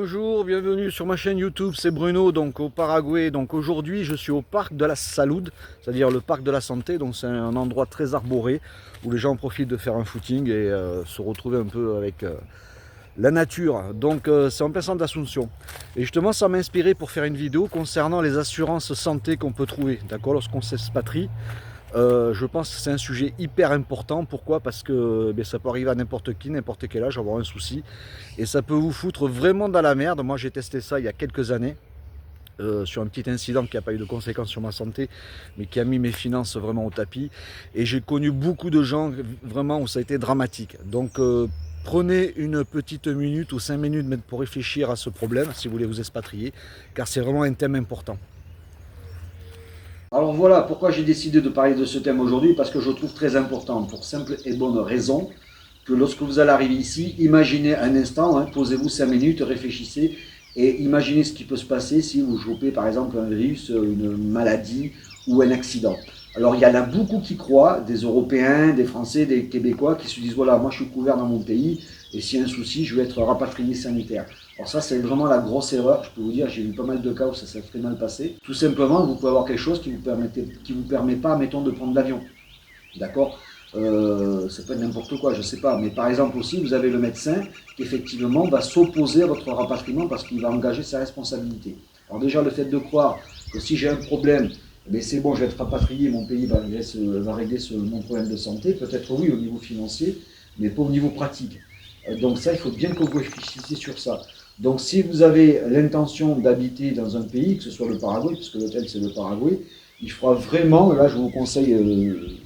Bonjour, bienvenue sur ma chaîne YouTube, c'est Bruno, donc au Paraguay. Donc aujourd'hui je suis au parc de la Salud, c'est-à-dire le parc de la santé. Donc c'est un endroit très arboré où les gens profitent de faire un footing et se retrouver un peu avec la nature. Donc c'est en plein centre d'Asunción. Et justement ça m'a inspiré pour faire une vidéo concernant les assurances santé qu'on peut trouver, d'accord, lorsqu'on s'expatrie. Je pense que c'est un sujet hyper important. Pourquoi? Parce que ça peut arriver à n'importe qui, n'importe quel âge, avoir un souci. Et ça peut vous foutre vraiment dans la merde. Moi j'ai testé ça il y a quelques années. Sur un petit incident qui n'a pas eu de conséquences sur ma santé, mais qui a mis mes finances vraiment au tapis. Et j'ai connu beaucoup de gens vraiment où ça a été dramatique. Donc prenez une petite minute ou 5 minutes pour réfléchir à ce problème si vous voulez vous expatrier, car c'est vraiment un thème important. Alors voilà pourquoi j'ai décidé de parler de ce thème aujourd'hui, parce que je le trouve très important, pour simple et bonne raison, que lorsque vous allez arriver ici, imaginez un instant, posez-vous 5 minutes, réfléchissez, et imaginez ce qui peut se passer si vous chopez par exemple un virus, une maladie ou un accident. Alors il y en a beaucoup qui croient, des Européens, des Français, des Québécois, qui se disent voilà, moi je suis couvert dans mon pays, et s'il y a un souci, je vais être rapatrié sanitaire. Alors ça, c'est vraiment la grosse erreur. Je peux vous dire, j'ai vu pas mal de cas où ça s'est très mal passé. Tout simplement, vous pouvez avoir quelque chose qui vous permet pas, mettons, de prendre l'avion. D'accord, c'est pas n'importe quoi, je sais pas. Mais par exemple aussi, vous avez le médecin qui effectivement va s'opposer à votre rapatriement parce qu'il va engager sa responsabilité. Alors déjà, le fait de croire que si j'ai un problème, mais c'est bon, je vais être rapatrié, mon pays va régler mon problème de santé, peut-être oui au niveau financier, mais pas au niveau pratique. Donc ça, il faut bien que vous réfléchissiez sur ça. Donc si vous avez l'intention d'habiter dans un pays, que ce soit le Paraguay, puisque l'hôtel c'est le Paraguay, il faudra vraiment, là je vous conseille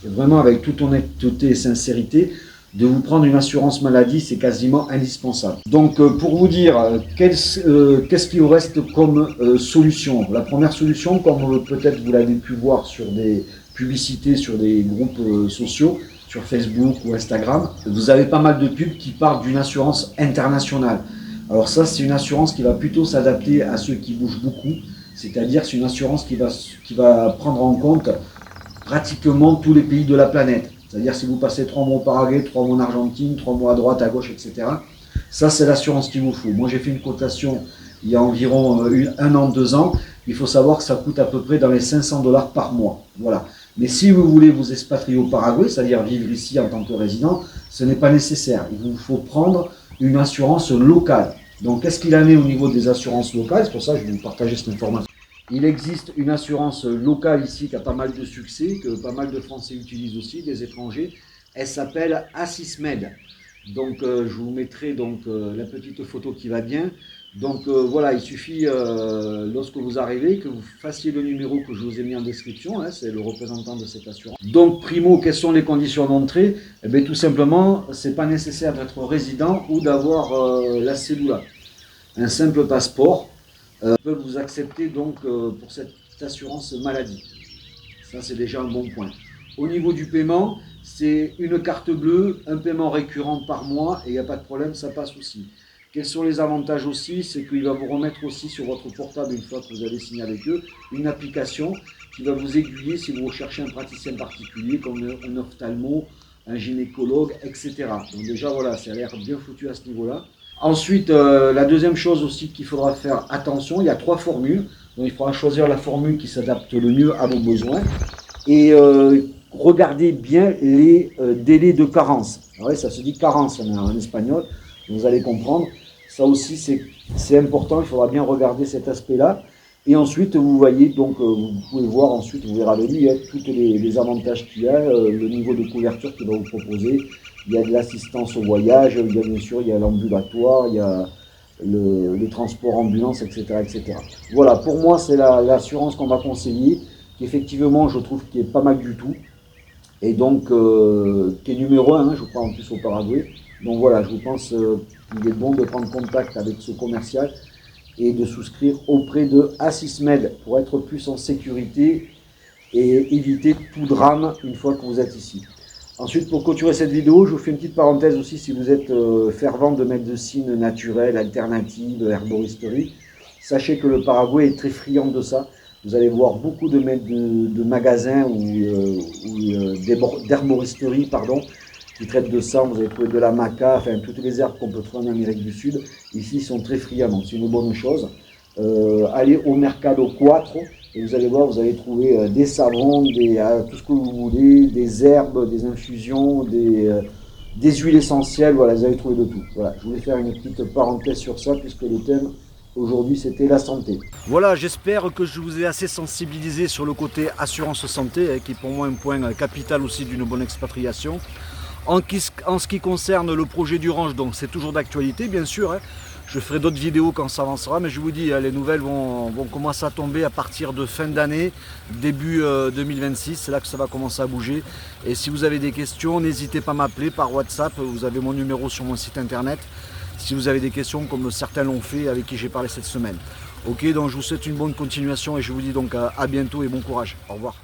vraiment avec toute honnêteté et sincérité, de vous prendre une assurance maladie, c'est quasiment indispensable. Donc pour vous dire, qu'est-ce qu'il vous reste comme solution? La première solution, comme peut-être vous l'avez pu voir sur des publicités, sur des groupes sociaux, sur Facebook ou Instagram, vous avez pas mal de pubs qui parlent d'une assurance internationale. Alors ça, c'est une assurance qui va plutôt s'adapter à ceux qui bougent beaucoup, c'est-à-dire c'est une assurance qui va prendre en compte pratiquement tous les pays de la planète. C'est-à-dire si vous passez 3 mois au Paraguay, 3 mois en Argentine, 3 mois à droite, à gauche, etc. Ça, c'est l'assurance qu'il vous faut. Moi, j'ai fait une cotation il y a environ 1 an, 2 ans. Il faut savoir que ça coûte à peu près dans les 500 $ par mois. Voilà. Mais si vous voulez vous expatrier au Paraguay, c'est-à-dire vivre ici en tant que résident, ce n'est pas nécessaire. Il vous faut prendre une assurance locale. Donc, qu'est-ce qu'il en est au niveau des assurances locales? C'est pour ça que je vais vous partager cette information. Il existe une assurance locale ici qui a pas mal de succès, que pas mal de Français utilisent aussi, des étrangers. Elle s'appelle Asismed. Donc je vous mettrai donc la petite photo qui va bien. Donc voilà, il suffit lorsque vous arrivez que vous fassiez le numéro que je vous ai mis en description, c'est le représentant de cette assurance. Donc primo, quelles sont les conditions d'entrée? Eh bien tout simplement, c'est pas nécessaire d'être résident ou d'avoir la cellula. Un simple passeport peut vous accepter donc pour cette assurance maladie. Ça c'est déjà un bon point. Au niveau du paiement, c'est une carte bleue, un paiement récurrent par mois et il n'y a pas de problème, ça passe aussi. Quels sont les avantages aussi? C'est qu'il va vous remettre aussi sur votre portable, une fois que vous avez signé avec eux, une application qui va vous aiguiller si vous recherchez un praticien particulier comme un ophtalmo, un gynécologue, etc. Donc déjà voilà, ça a l'air bien foutu à ce niveau-là. Ensuite, la deuxième chose aussi qu'il faudra faire attention, il y a 3 formules. Donc il faudra choisir la formule qui s'adapte le mieux à vos besoins. Et regardez bien les délais de carence. Alors, ça se dit carence en espagnol, vous allez comprendre. Ça aussi, c'est important, il faudra bien regarder cet aspect-là. Et ensuite, vous voyez, donc, vous pouvez voir ensuite, vous verrez avec lui, tous les avantages qu'il y a, le niveau de couverture qu'il va vous proposer. Il y a de l'assistance au voyage, il y a bien sûr, il y a l'ambulatoire, il y a les transports ambulance, etc., etc. Voilà, pour moi, c'est l'assurance qu'on m'a conseillée, qui effectivement, je trouve qui est pas mal du tout. Et donc, qui est numéro 1, je crois, en plus au Paraguay. Donc voilà, je pense qu'il est bon de prendre contact avec ce commercial et de souscrire auprès de Asismed pour être plus en sécurité et éviter tout drame une fois que vous êtes ici. Ensuite, pour clôturer cette vidéo, je vous fais une petite parenthèse aussi si vous êtes fervent de médecine naturelle, alternative, herboristerie. Sachez que le Paraguay est très friand de ça. Vous allez voir beaucoup de magasins ou d'herboristerie, pardon, qui traitent de sang. Vous allez trouver de la maca, enfin toutes les herbes qu'on peut trouver en Amérique du Sud. Ici, ils sont très friands, donc c'est une bonne chose. Allez au Mercado Quattro et vous allez voir, vous allez trouver des savons, tout ce que vous voulez, des herbes, des infusions, des huiles essentielles, voilà, vous allez trouver de tout. Voilà, je voulais faire une petite parenthèse sur ça puisque le thème aujourd'hui c'était la santé. Voilà, j'espère que je vous ai assez sensibilisé sur le côté assurance santé, qui est pour moi un point capital aussi d'une bonne expatriation. En ce qui concerne le projet du ranch, donc c'est toujours d'actualité bien sûr. Je ferai d'autres vidéos quand ça avancera, mais je vous dis, les nouvelles vont commencer à tomber à partir de fin d'année, début 2026, c'est là que ça va commencer à bouger. Et si vous avez des questions, n'hésitez pas à m'appeler par WhatsApp, vous avez mon numéro sur mon site internet. Si vous avez des questions comme certains l'ont fait, avec qui j'ai parlé cette semaine. Ok, donc je vous souhaite une bonne continuation et je vous dis donc à bientôt et bon courage. Au revoir.